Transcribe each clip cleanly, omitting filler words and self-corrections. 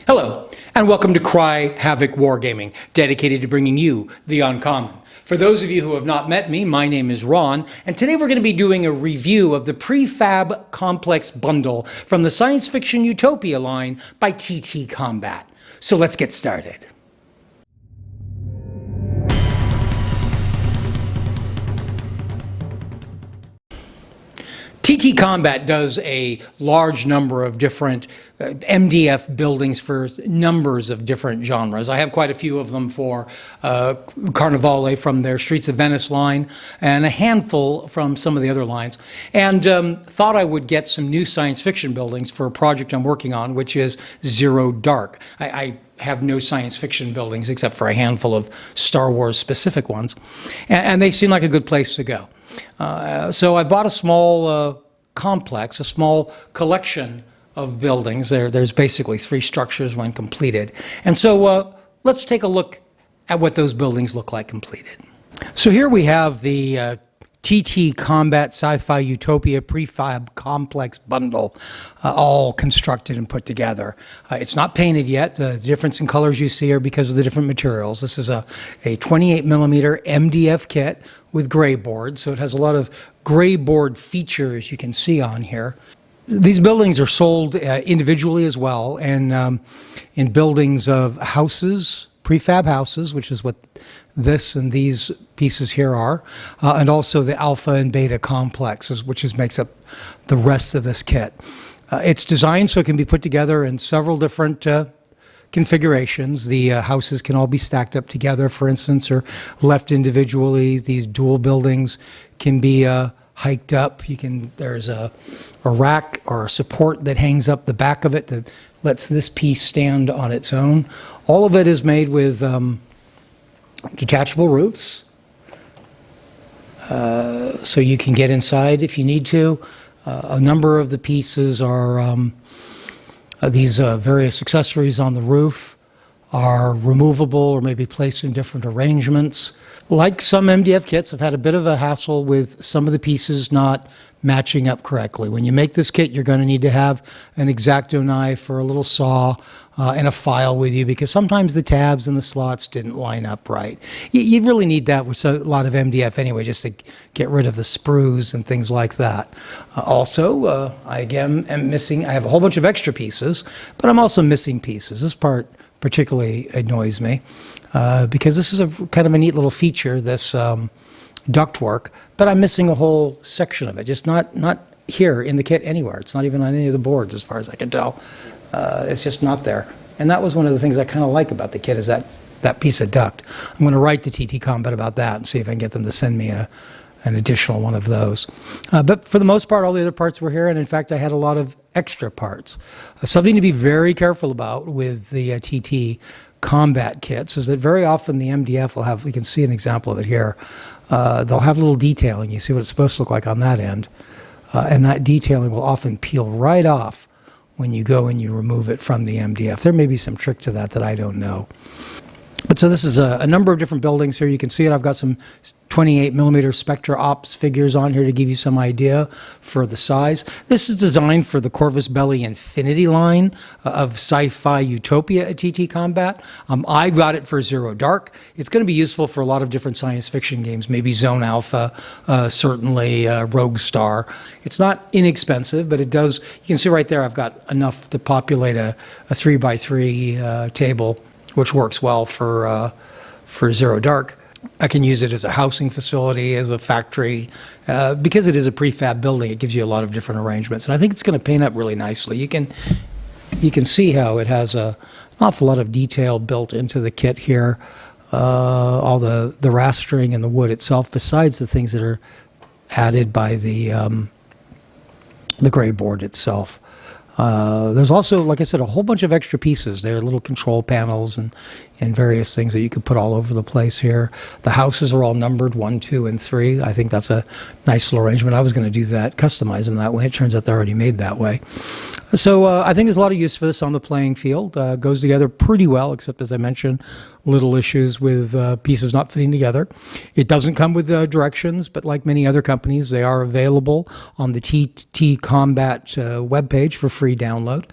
Hello, and welcome to Havoc Wargaming, dedicated to bringing you the uncommon. For those of you who have not met me, my name is Ron, and today we're going to be doing a review of the Prefab Complex Bundle from the Science Fiction Utopia line by TT Combat. So let's get started. TT Combat does a large number of different MDF buildings for numbers of different genres. I have quite a few of them for Carnivale from their Streets of Venice line, and a handful from some of the other lines. And thought I would get some new science fiction buildings for a project I'm working on, which is Zero Dark. I have no science fiction buildings except for a handful of Star Wars specific ones, and they seem like a good place to go. So I bought a small complex, a small collection of buildings. There's basically 3 structures when completed. And so let's take a look at what those buildings look like completed. So here we have the TT Combat Sci Fi Utopia Prefab Complex Bundle, all constructed and put together. It's not painted yet. The difference in colors you see are because of the different materials. This is a 28mm MDF kit with gray board, so it has a lot of gray board features you can see on here. These buildings are sold individually as well, and in buildings of houses, prefab houses, which is what this and these pieces here are, and also the alpha and beta complexes, which makes up the rest of this kit. It's designed so it can be put together in several different configurations. The houses can all be stacked up together, for instance, or left individually. These dual buildings can be hiked up. There's a rack or a support that hangs up the back of it that lets this piece stand on its own. All of it is made with detachable roofs, so you can get inside if you need to. A number of the pieces are these various accessories on the roof are removable or maybe placed in different arrangements. Like some MDF kits, I've had a bit of a hassle with some of the pieces not matching up correctly. When you make this kit, you're going to need to have an X-Acto knife or a little saw and a file with you, because sometimes the tabs and the slots didn't line up right. You really need that with a lot of MDF anyway, just to get rid of the sprues and things like that. Also, I again am missing, I have a whole bunch of extra pieces, but I'm also missing pieces. This part particularly annoys me because this is a kind of a neat little feature, this ductwork, but I'm missing a whole section of it, just not here in the kit anywhere. It's not even on any of the boards as far as I can tell. It's just not there. And that was one of the things I kind of like about the kit, is that piece of duct. I'm going to write to TT Combat about that and see if I can get them to send me an additional one of those. But for the most part, all the other parts were here, and in fact, I had a lot of extra parts. Something to be very careful about with the TT Combat kits is that very often the MDF will have, you can see an example of it here, they'll have a little detailing. You see what it's supposed to look like on that end, and that detailing will often peel right off when you go and you remove it from the MDF. There may be some trick to that I don't know. But so this is a number of different buildings here. You can see it. I've got some 28mm Spectra Ops figures on here to give you some idea for the size. This is designed for the Corvus Belli Infinity line of Sci Fi Utopia at TT Combat. I got it for Zero Dark. It's going to be useful for a lot of different science fiction games, maybe Zone Alpha, certainly Rogue Star. It's not inexpensive, but it does, you can see right there I've got enough to populate a 3x3 table, which works well for Zero Dark. I can use it as a housing facility, as a factory. Because it is a prefab building, it gives you a lot of different arrangements. And I think it's going to paint up really nicely. You can see how it has an awful lot of detail built into the kit here. All the rastering and the wood itself, besides the things that are added by the gray board itself. There's also, like I said, a whole bunch of extra pieces. There are little control panels and various things that you could put all over the place here. The houses are all numbered 1, 2, and 3. I think that's a nice little arrangement. I was going to do that, customize them that way. It turns out they're already made that way. So I think there's a lot of use for this on the playing field. Goes together pretty well, except, as I mentioned, little issues with pieces not fitting together. It doesn't come with directions, but like many other companies, they are available on the TT Combat webpage for free download.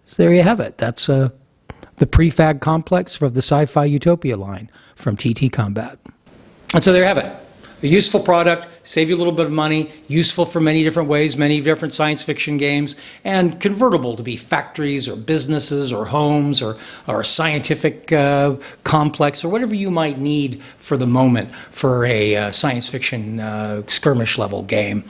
So there you have it. That's the Prefab complex for the Sci Fi Utopia line from TT Combat. And so there you have it. A useful product, save you a little bit of money, useful for many different ways, many different science fiction games, and convertible to be factories or businesses or homes or a scientific complex or whatever you might need for the moment for a science fiction skirmish level game.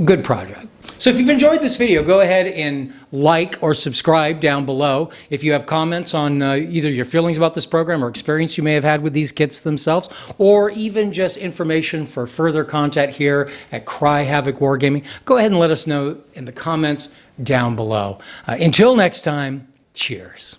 Good project. So if you've enjoyed this video, go ahead and like or subscribe down below. If you have comments on either your feelings about this program or experience you may have had with these kits themselves, or even just information for further content here at Havoc Wargaming, go ahead and let us know in the comments down below. Until next time, cheers.